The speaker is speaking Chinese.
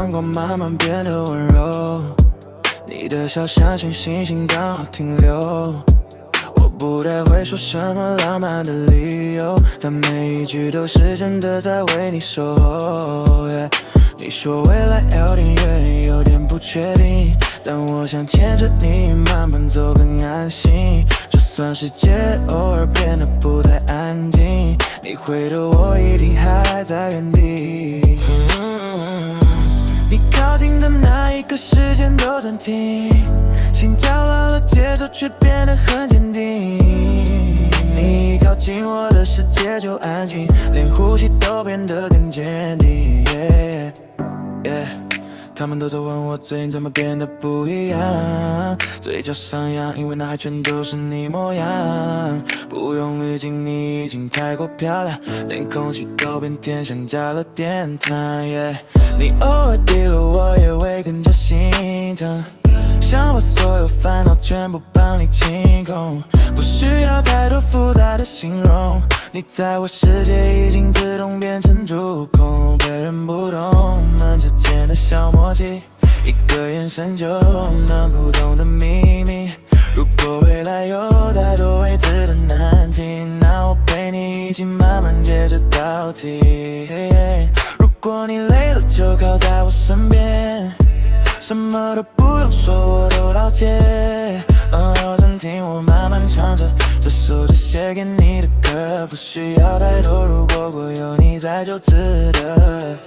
阳光慢慢变得温柔，你的笑像群星星刚好停留。我不太会说什么浪漫的理由，但每一句都是真的在为你守候。你说未来有点远，有点不确定，但我想牵着你慢慢走更安心。就算世界偶尔变得不太安静，你回头我一定还在原地。你靠近的那一刻，时间都暂停，心跳乱了节奏，却变得很坚定。你靠近我的世界就安静，连呼吸都变得更坚定。他们都在问我最近怎么变得不一样，嘴角上扬，因为脑海全都是你模样。不用滤镜，你已经太过漂亮，连空气都变甜，像加了点糖。你偶尔低落，我也会跟着心疼，想把所有烦恼全部帮你清空，不需要太多复杂的形容。你在我世界已经自动变成主控，别人不懂我们之间的小默契，一个眼神就能不懂的秘密。如果未来有太多未知的难题，那我陪你一起慢慢接着道题。如果你累了就靠在我身边，什么都不用说我都了解。暂停我慢慢唱着这首只写给你的歌，不需要太多如果，有你在就值得。